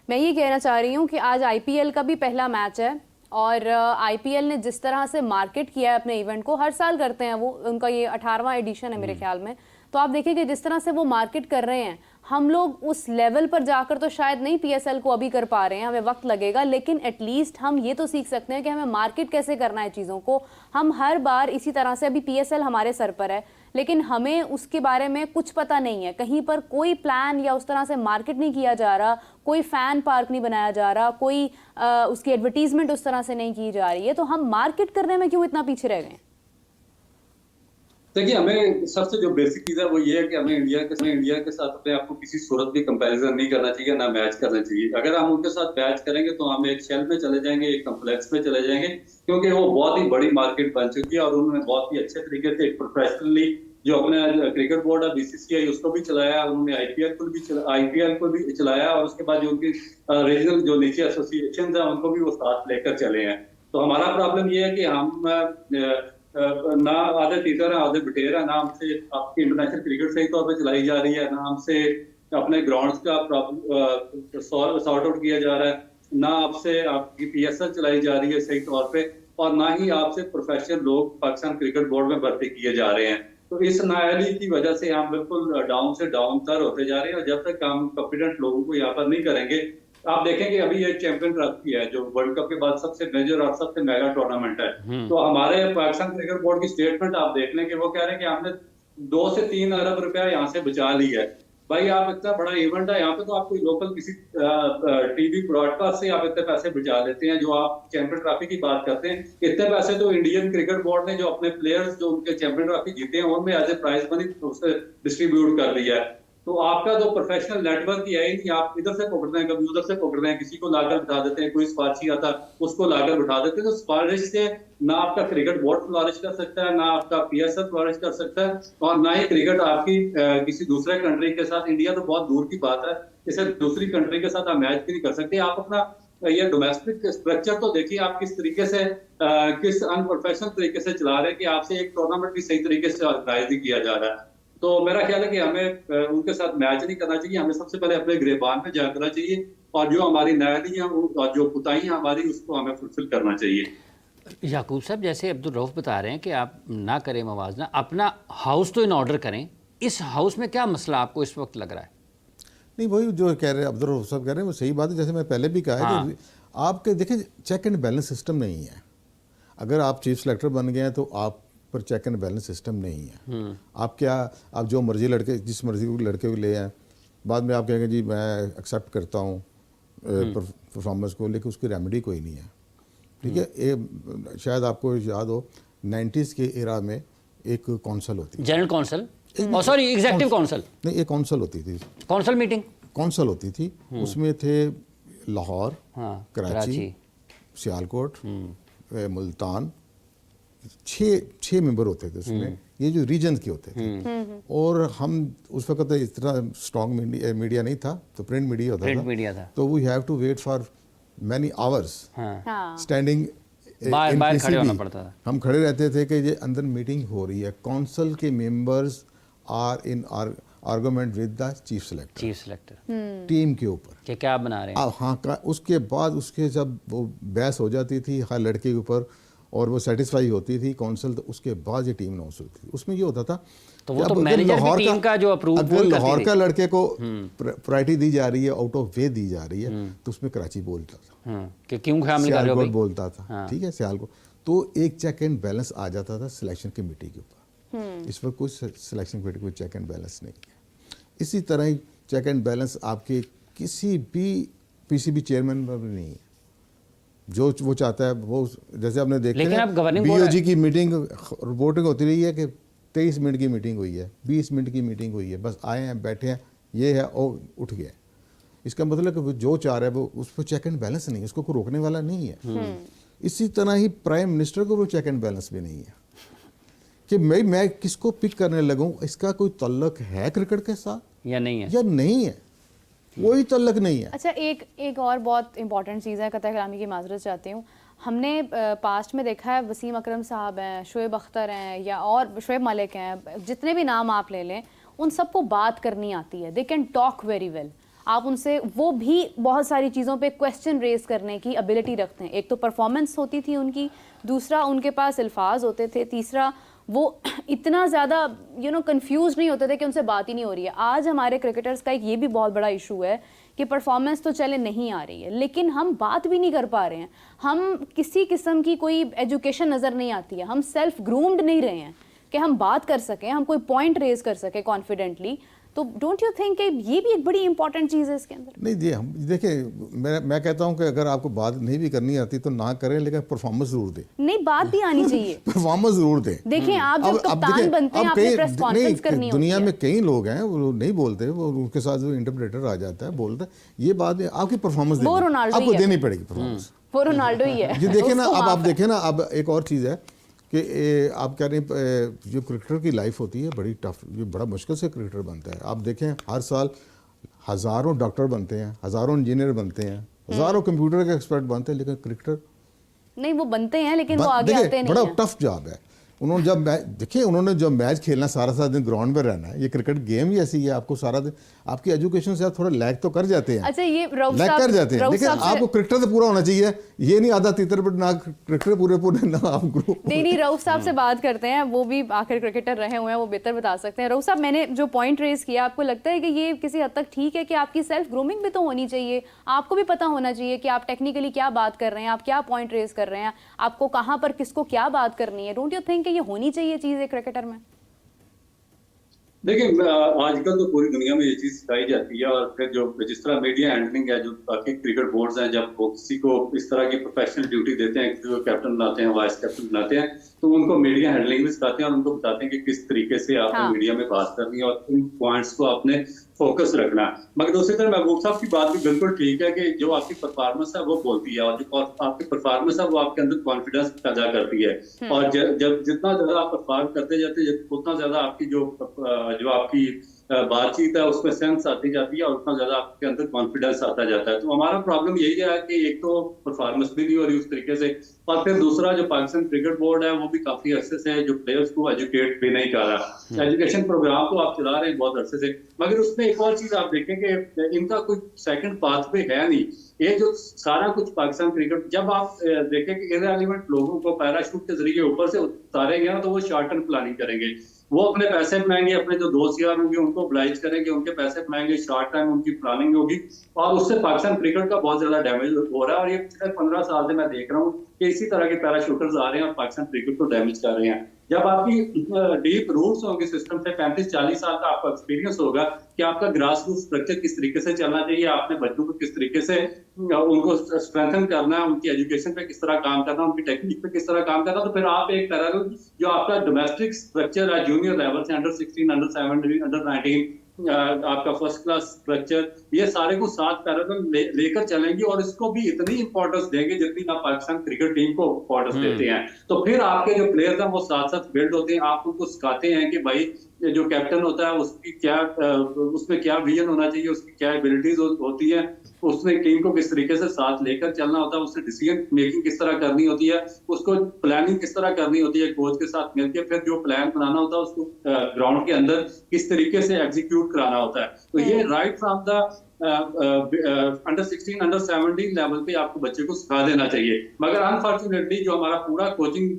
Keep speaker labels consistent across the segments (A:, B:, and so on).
A: मैं ये कहना चाह रही हूँ कि आज आईपीएल का भी पहला मैच है और आईपीएल ने जिस तरह से मार्केट किया है अपने इवेंट को, हर साल करते हैं वो, उनका ये 18वां एडिशन है मेरे ख्याल में। तो आप देखिए कि जिस तरह से वो मार्केट कर रहे हैं, हम लोग उस लेवल पर जाकर तो शायद नहीं पीएसएल को अभी कर पा रहे हैं, हमें वक्त लगेगा, लेकिन एटलीस्ट हम ये तो सीख सकते हैं कि हमें मार्केट कैसे करना है चीज़ों को। हम हर बार इसी तरह से, अभी पीएसएल हमारे सर पर है लेकिन हमें उसके बारे में कुछ पता नहीं है, कहीं पर कोई प्लान या उस तरह से मार्केट नहीं किया जा रहा, कोई फैन पार्क नहीं बनाया जा रहा, कोई उसकी एडवर्टीजमेंट उस तरह से नहीं की जा रही है, तो हम मार्केट करने में क्यों इतना पीछे रह गए?
B: देखिए, हमें सबसे जो बेसिक चीज है वो ये है कि हमें इंडिया के साथ अपने आप को किसी सूरत भी कंपैरिजन नहीं करना चाहिए, ना मैच करना चाहिए। अगर हम उनके साथ मैच करेंगे तो हम एक शेल में चले जाएंगे, एक कम्प्लेक्स में चले जाएंगे, क्योंकि वो बहुत ही बड़ी मार्केट बन चुकी है और उन्होंने बहुत ही अच्छे तरीके से प्रोफेशनली जो अपने क्रिकेट बोर्ड है बीसीसीआई उसको भी चलाया, उन्होंने आईपीएल को भी चलाया और उसके बाद जो उनकी रीजनल जो नीचे एसोसिएशन है उनको भी वो साथ लेकर चले हैं। तो हमारा प्रॉब्लम ये है कि हम ना आधे टीचर है आधे बटेर है, ना हमसे आपकी इंटरनेशनल क्रिकेट सही तौर पे चलाई जा रही है, ना हमसे अपने ग्राउंड्स का प्रॉब्लम सॉर्ट आउट किया जा रहा है, ना आपसे आपकी पीएसएल चलाई जा रही है सही तौर पे, और ना ही आपसे प्रोफेशनल लोग पाकिस्तान क्रिकेट बोर्ड में भर्ती किए जा रहे हैं। तो इस नाअहली की वजह से हम बिल्कुल डाउन से डाउन तर होते जा रहे हैं, और जब तक हम कॉन्फिडेंट लोगों को यहाँ पर नहीं करेंगे, आप देखेंगे अभी ये चैंपियन ट्रॉफी है जो वर्ल्ड कप के बाद सबसे मेजर और सबसे मेगा टूर्नामेंट है। तो हमारे पाकिस्तान क्रिकेट बोर्ड की स्टेटमेंट आप देख लें कि वो कह रहे हैं कि हमने 2 से 3 अरब रुपया यहाँ से बचा लिया है। भाई, आप इतना बड़ा इवेंट है यहाँ पे, तो आप कोई लोकल किसी टीवी ब्रॉडकास्ट से आप इतने पैसे बचा लेते हैं। जो आप चैंपियन ट्रॉफी की बात करते हैं, इतने पैसे तो इंडियन क्रिकेट बोर्ड ने जो अपने प्लेयर्स जो उनके चैंपियन ट्रॉफी जीते हैं उनमें as a prize money distribute कर दिया है। तो आपका जो प्रोफेशनल नेटवर्क ही है ही नहीं, आप इधर से पकड़ रहे हैं, कभी उधर से पकड़ रहे हैं, किसी को लाकर बिठा देते हैं, कोई सिफारशी आता उसको लाकर बिठा देते हैं। तो सिफारिश से ना आपका क्रिकेट बोर्ड फ्लॉरिश कर सकता है, ना आपका पीएसएल फ्लॉरिश कर सकता है, और ना ही क्रिकेट आपकी किसी दूसरे कंट्री के साथ, इंडिया तो बहुत दूर की बात है, इसे दूसरी कंट्री के साथ आप मैच भी नहीं कर सकते। आप अपना ये डोमेस्टिक स्ट्रक्चर तो देखिए, आप किस तरीके से किस अनप्रोफेशनल तरीके से चला रहे हैं कि आपसे एक टूर्नामेंट भी सही तरीके से ऑर्गेनाइज नहीं किया जा रहा है। तो मेरा ख्याल है कि हमें उनके साथ मैच नहीं करना चाहिए, हमें सबसे पहले अपने गिरेबान में जंग करना चाहिए, और जो हमारी नाअहली है और जो कुताही हमारी उसको हमें फुलफिल करना चाहिए।
C: याकूब साहब, जैसे अब्दुल रऊफ बता रहे हैं कि आप ना करें मवाजना, अपना हाउस तो इन ऑर्डर करें, इस हाउस में क्या मसला आपको इस वक्त लग रहा है?
D: नहीं, वही जो कह रहे हैं अब्दुल रऊफ साहब कह रहे हैं वो सही बात है। जैसे मैं पहले भी कहा है कि आपके देखिए चेक एंड बैलेंस सिस्टम नहीं है। अगर आप चीफ सेलेक्टर बन गए हैं तो आप पर चेक एंड बैलेंस सिस्टम नहीं है। आप जो मर्जी लड़के जिस मर्जी को लड़के को ले आए, बाद में आप कहेंगे जी मैं एक्सेप्ट करता हूँ परफॉर्मेंस को, लेकिन उसकी रेमेडी कोई नहीं है। ठीक है, ये शायद आपको याद हो 90s के एरा में एक काउंसिल होती है,
C: general council, sorry executive council
D: नहीं, एक काउंसिल होती थी,
C: काउंसिल मीटिंग
D: काउंसिल होती थी। उसमें थे लाहौर, कराची, सियालकोट, मुल्तान, 6 मेंबर होते थे उसमें, ये जो रीजन के होते थे। और हम उस वक्त इतना स्ट्रॉन्ग मीडिया नहीं था, तो प्रिंट मीडिया होता था, तो we have to wait for many hours standing,
C: बाहर खड़े होना पड़ता था।
D: हम खड़े रहते थे कि ये अंदर मीटिंग हो रही है, काउंसिल के members are in argument with the chief selector team के ऊपर
C: क्या बना रहे हैं।
D: हाँ, उसके बाद उसके जब वो बहस हो जाती थी हर लड़के के ऊपर और वो सेटिस्फाई होती थी काउंसिल, तो उसके बाद ये टीम अनाउंस होती थी। उसमें ये होता था
C: तो वो तो मैनेजर की टीम का जो अप्रूव
D: अगर लाहौर का लड़के को प्रायोरिटी दी जा रही है, आउट ऑफ वे दी जा रही है, तो उसमें कराची बोलता था
C: कि क्यों शामिल कर रहे हो भाई,
D: बोलता था। ठीक है, सियालकोट। तो एक चेक एंड बैलेंस आ जाता था सिलेक्शन कमेटी के ऊपर। इस पर कोई सिलेक्शन कमेटी कोई चेक एंड बैलेंस नहीं है। इसी तरह ही चेक एंड बैलेंस आपके किसी भी पीसीबी चेयरमैन पर नहीं है। जो वो चाहता है वो, जैसे आपने देखा बीओजी की मीटिंग रिपोर्टिंग होती रही है कि 23 मिनट की मीटिंग हुई है, 20 मिनट की मीटिंग हुई है, बस आए हैं बैठे हैं, ये है और उठ गया। इसका मतलब कि वो जो चाह रहा है वो उस पर चेक एंड बैलेंस नहीं है, उसको कोई रोकने वाला नहीं है। इसी तरह ही प्राइम मिनिस्टर को वो चेक एंड बैलेंस भी नहीं है कि मैं किसको पिक करने लगूं, इसका कोई ताल्लुक है क्रिकेट के साथ
C: या नहीं है,
D: कोई ताल्लुक नहीं है।
A: अच्छा, एक और बहुत इंपॉर्टेंट चीज़ है, कतई कलामी की माजरत चाहती हूँ। हमने पास्ट में देखा है, वसीम अकरम साहब हैं, शोएब अख्तर हैं, या और शोएब मलिक हैं, जितने भी नाम आप ले लें, उन सबको बात करनी आती है, they can talk very well. आप उनसे वो भी बहुत सारी चीज़ों पे क्वेश्चन रेज करने की एबिलिटी रखते हैं। एक तो परफॉर्मेंस होती थी उनकी, दूसरा उनके पास अल्फाज होते थे, तीसरा वो इतना ज़्यादा कंफ्यूज नहीं होते थे कि उनसे बात ही नहीं हो रही है। आज हमारे क्रिकेटर्स का एक ये भी बहुत बड़ा इशू है कि परफॉर्मेंस तो चले नहीं आ रही है, लेकिन हम बात भी नहीं कर पा रहे हैं, हम किसी किस्म की कोई एजुकेशन नज़र नहीं आती है, हम सेल्फ ग्रूम्ड नहीं रहे हैं कि हम बात कर सकें, हम कोई पॉइंट रेज कर सकें कॉन्फिडेंटली। तो डोंट यू थिंक कि ये भी एक बड़ी इंपॉर्टेंट चीज़ है इसके अंदर?
D: नहीं जी, हम देखिए, मैं कहता हूँ कि अगर आपको बात नहीं भी करनी आती तो ना करें, लेकिन परफॉर्मेंस जरूर दें।
A: नहीं, बात भी आनी चाहिए।
D: परफॉर्मेंस जरूर दें।
A: देखिए, आप जब कप्तान बनते हैं, आपने प्रेस कॉन्फ्रेंस करनी होती है।
D: दुनिया में कई लोग हैं वो नहीं बोलते, वो उनके साथ जो इंटरप्रेटर आ जाता है बोलता है, ये बात आपकी परफॉर्मेंस आपको देनी पड़ेगी परफॉर्मेंस।
A: वो रोनाल्डो ही है।
D: जी देखें ना, अब आप देखें ना, अब एक और चीज़ है कि आप कह रहे हैं जो क्रिकेटर की लाइफ होती है बड़ी टफ, जो बड़ा मुश्किल से क्रिकेटर बनता है। आप देखें हर साल हज़ारों डॉक्टर बनते हैं, हज़ारों इंजीनियर बनते हैं, हज़ारों कंप्यूटर के एक्सपर्ट बनते हैं, लेकिन क्रिकेटर
A: नहीं, वो बनते हैं लेकिन वो आगे आते नहीं
D: बड़ा
A: हैं।
D: टफ जॉब है। उन्होंने जब मैच खेलना, सारा दिन ग्राउंड में रहना है, ये क्रिकेट गेम ही ऐसी है, आपको सारा दिन आपकी एजुकेशन से आप थोड़ा लैग तो कर जाते हैं।
A: अच्छा, ये
D: लैग कर जाते हैं, लेकिन आपको क्रिकेटर तो पूरा होना चाहिए। ये नहीं आधा तीतर पर ना क्रिकेटर पूरे ना आप ग्रुप।
A: नहीं, रऊफ साहब से बात करते हैं, वो भी आखिर क्रिकेटर रहे हुए हैं, वो बेहतर बता सकते हैं। रऊफ साहब, मैंने जो पॉइंट रेज किया, आपको लगता है कि ये किसी हद तक ठीक है कि आपकी सेल्फ ग्रूमिंग भी तो होनी चाहिए, आपको भी पता होना चाहिए कि आप टेक्निकली क्या बात कर रहे हैं, आप क्या पॉइंट रेज कर रहे हैं, आपको कहाँ पर किसको क्या बात करनी है? डोंट यू थिंक कि ये होनी चाहिए चीज़ एक क्रिकेटर में?
B: देखिए, आजकल तो पूरी दुनिया में ये चीज सिखाई जाती है, और फिर जो जिस तरह मीडिया हैंडलिंग है, जो बाकी क्रिकेट बोर्ड्स हैं, जब वो किसी को इस तरह की प्रोफेशनल ड्यूटी देते हैं, किसी को कैप्टन बनाते हैं, वाइस कैप्टन बनाते हैं, तो उनको मीडिया हैंडलिंग भी सिखाते हैं और उनको बताते हैं कि किस तरीके से आपने मीडिया में बात करनी है और किन पॉइंट्स को आपने फोकस रखना। मगर दूसरी तरफ महबूब साहब की बात भी बिल्कुल ठीक है कि जो आपकी परफॉर्मेंस है वो बोलती है, और जो आपकी परफॉर्मेंस है वो आपके अंदर कॉन्फिडेंस पैदा करती है। और जब जितना ज्यादा आप परफॉर्म करते जाते हैं, उतना ज्यादा आपकी जो आपकी बातचीत है उसमें सेंस आती जाती है और उतना ज्यादा आपके अंदर कॉन्फिडेंस आता जाता है। तो हमारा प्रॉब्लम यही है कि एक तो परफॉर्मेंस भी नहीं हो रही उस तरीके से, और फिर दूसरा जो पाकिस्तान क्रिकेट बोर्ड है वो भी काफी अरसे से जो प्लेयर्स को एजुकेट भी नहीं कर रहा। एजुकेशन प्रोग्राम तो आप चला रहे हैं बहुत अरसे से, मगर उसमें एक और चीज आप देखें कि इनका कोई सेकंड पाथवे है नहीं। ये जो सारा कुछ पाकिस्तान क्रिकेट, जब आप देखें कि इररिलेवेंट लोगों को पैराशूट के जरिए ऊपर से उतारेंगे ना, तो वो शॉर्ट टर्म प्लानिंग करेंगे, वो अपने पैसे बनाएंगे, अपने जो दोस्त यार होंगे उनको ऑब्लाइज करेंगे, उनके पैसे बनाएंगे, शॉर्ट टाइम उनकी प्लानिंग होगी, और उससे पाकिस्तान क्रिकेट का बहुत ज्यादा डैमेज हो रहा है। और ये पिछले 15 साल से मैं देख रहा हूँ कि इसी तरह के पैराशूटर्स आ रहे हैं और पाकिस्तान क्रिकेट को डैमेज कर रहे हैं। जब आपकी डीप रूट्स होंगे सिस्टम से, 35-40 साल का आपका एक्सपीरियंस होगा कि आपका ग्रास रूट स्ट्रक्चर किस तरीके से चलना चाहिए, आपने बच्चों को किस तरीके से उनको स्ट्रेंथन करना है, उनकी एजुकेशन पे किस तरह काम करना, उनकी टेक्निक पे किस तरह काम करना, तो फिर आप एक पैरेलल जो आपका डोमेस्टिक स्ट्रक्चर है जूनियर लेवल से, अंडर 16, अंडर 17, अंडर 19, आपका फर्स्ट क्लास स्ट्रक्चर, ये सारे को साथ पैरेलल लेकर चलेंगे और इसको भी इतनी इंपॉर्टेंस देंगे जितनी आप पाकिस्तान क्रिकेट टीम को इंपॉर्टेंस देते हैं। तो फिर आपके जो प्लेयर्स हैं वो साथ साथ बिल्ड होते हैं, आप उनको सिखाते हैं कि भाई जो कैप्टन होता है उसकी क्या उसमें क्या विजन होना चाहिए, उसकी क्या एबिलिटीज होती है, उसने टीम को किस तरीके से साथ लेकर चलना होता है, उससे डिसीजन मेकिंग किस तरह करनी होती है, उसको प्लानिंग किस तरह करनी होती है कोच के साथ मिलकर, फिर जो प्लान बनाना होता है उसको ग्राउंड के अंदर किस तरीके से एग्जीक्यूट कराना होता है। तो ये right from the under 16, under 17 level पे आपको बच्चे को सिखा देना चाहिए। मगर अनफॉर्चुनेटली जो हमारा पूरा कोचिंग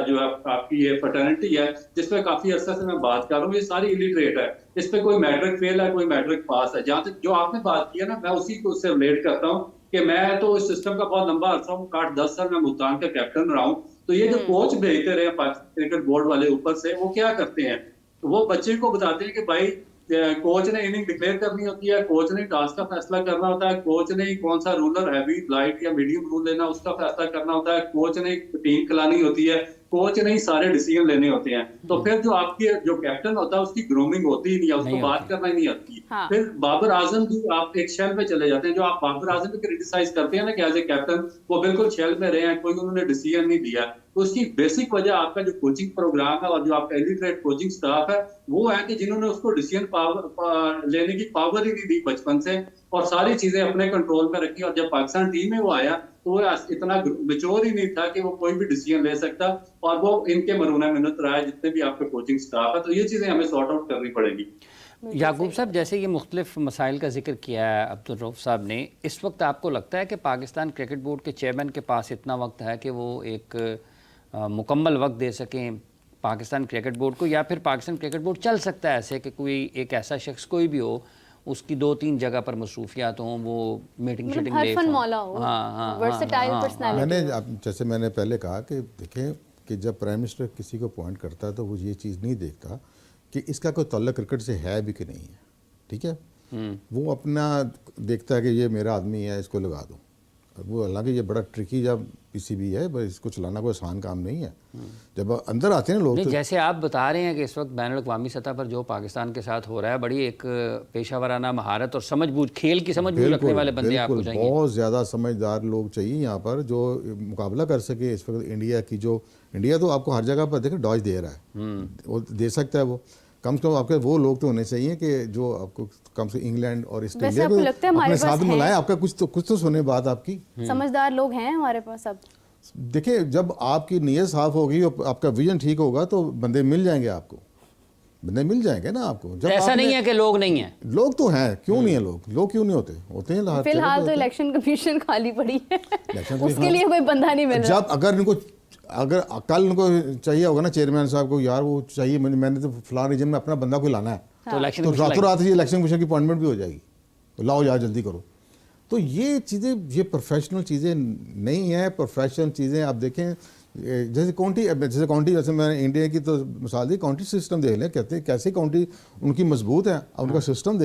B: जो है आपकी ये फर्टर्निटी है, जिसमें काफी अरसे से मैं बात कर रहा हूँ, ये सारी इलिटरेट है, इस पे कोई मैट्रिक फेल है, कोई मैट्रिक पास है। जहाँ तक जो आपने बात की है ना, मैं उसी को उससे रिलेट करता हूँ कि मैं तो इस सिस्टम का बहुत लंबा अर्सा हूँ, 8-10 साल मैं मुल्तान का कैप्टन रहा हूँ। तो ये जो कोच भेजते रहे पाकिस्तान क्रिकेट बोर्ड वाले ऊपर से, वो क्या करते हैं, वो बच्चे को बताते हैं कि भाई कोच ने इनिंग डिक्लेयर करनी होती है, कोच ने टॉस का फैसला करना होता है, कोच ने कौन सा रूलर हैवी लाइट या मीडियम रूल लेना उसका फैसला करना होता है, कोच ने टीम खिलानी होती है, कोच ने ही सारे डिसीजन लेने होते हैं। तो फिर जो आपकी जो कैप्टन होता है उसकी ग्रूमिंग होती ही नहीं है, उसको बात करना ही नहीं आती।
A: हाँ।
B: फिर बाबर आजम भी आप एक शेल में चले जाते हैं, जो आप बाबर आजम को क्रिटिसाइज करते हैं ना कि एज ए कैप्टन वो बिल्कुल शेल में रहे हैं, कोई उन्होंने डिसीजन नहीं दिया। तो उसकी बेसिक वजह आपका जो कोचिंग प्रोग्राम है और जो आपका इलिटरेट कोचिंग स्टाफ है वो है कि जिन्होंने उसको डिसीजन पावर लेने की पावर ही नहीं दी बचपन से, और सारी चीजें अपने कंट्रोल में रखी। और जब पाकिस्तान टीम में वो आया तो वो इतना मैच्योर ही नहीं था कि वो कोई भी डिसीजन ले सकता, और वो इनके मरूना मिन्नत रहा है जितने भी आपके कोचिंग स्टाफ है। तो ये चीजें हमें सॉर्ट आउट करनी पड़ेगी।
C: याकूब साहब, जैसे ये मुख्तलिफ मसाइल का जिक्र किया है अब्दुल रऊफ साहब ने, इस वक्त आपको लगता है कि पाकिस्तान क्रिकेट बोर्ड के चेयरमैन के पास इतना वक्त है कि वो एक मुकम्मल वक्त दे सकें पाकिस्तान क्रिकेट बोर्ड को, या फिर पाकिस्तान क्रिकेट बोर्ड चल सकता है ऐसे कि कोई एक ऐसा शख्स कोई भी हो, उसकी 2-3 जगह पर मसरूफियात हों, वो मीटिंग शीटिंग ले
A: हरफन मौला हो, versatile personality।
D: जैसे मैंने पहले कहा कि देखें कि जब प्राइम मिनिस्टर किसी को अपॉइंट करता है तो वो ये चीज़ नहीं देखता कि इसका कोई ताल्लुक क्रिकेट से है भी कि नहीं है, ठीक है। वो अपना देखता है कि ये मेरा आदमी है, इसको लगा दो। वो हालांकि ये बड़ा ट्रिकी जब पीसीबी है, बस इसको चलाना कोई आसान काम नहीं है। जब अंदर आते हैं लोग
C: नहीं,
D: तो
C: जैसे आप बता रहे हैं कि इस वक्त बैनुल अक़वामी सतह पर जो पाकिस्तान के साथ हो रहा है, बड़ी एक पेशा वराना महारत और समझबूझ, खेल की समझबूझ रखने वाले बंदे आपको चाहिए।
D: बहुत ज़्यादा समझदार लोग चाहिए यहाँ पर जो मुकाबला कर सके इस वक्त इंडिया की। जो इंडिया तो आपको हर जगह पर देखे डॉज दे रहा है, वो दे सकता है। वो कम से कम आपके वो लोग तो होने चाहिए कि जो आपको कम से इंग्लैंड और ऑस्ट्रेलिया को अपने साथ मिलाएं। आपका कुछ तो सुने बात आपकी।
A: समझदार लोग हैं हमारे पास अब।
D: देखिए, जब आपकी नीयत साफ होगी और आपका विजन ठीक होगा तो बंदे मिल जाएंगे आपको, बंदे मिल जाएंगे ना आपको। जब
C: ऐसा नहीं है कि लोग नहीं हैं,
D: लोग तो हैं, क्यों नहीं है लोग क्यों नहीं होते, होते हैं।
A: फिलहाल तो इलेक्शन कमीशन खाली पड़ी है, उसके लिए कोई बंदा नहीं मिल रहा।
D: जब अगर कल उनको चाहिए होगा ना चेयरमैन साहब को, यार वो चाहिए, मैंने तो फलां रीजन में अपना बंदा कोई लाना है,
C: तो
D: रातों रात ये इलेक्शन कमीशन की अपॉइंटमेंट भी हो जाएगी, तो लाओ यार जल्दी करो। तो ये चीज़ें, ये प्रोफेशनल चीज़ें नहीं है। प्रोफेशनल चीज़ें आप देखें, जैसे काउंटी, जैसे मैंने इंडिया की तो मिसाल दी, काउंटी सिस्टम देख लें, कहते हैं कैसे काउंटी उनकी मजबूत है, और उनका सिस्टम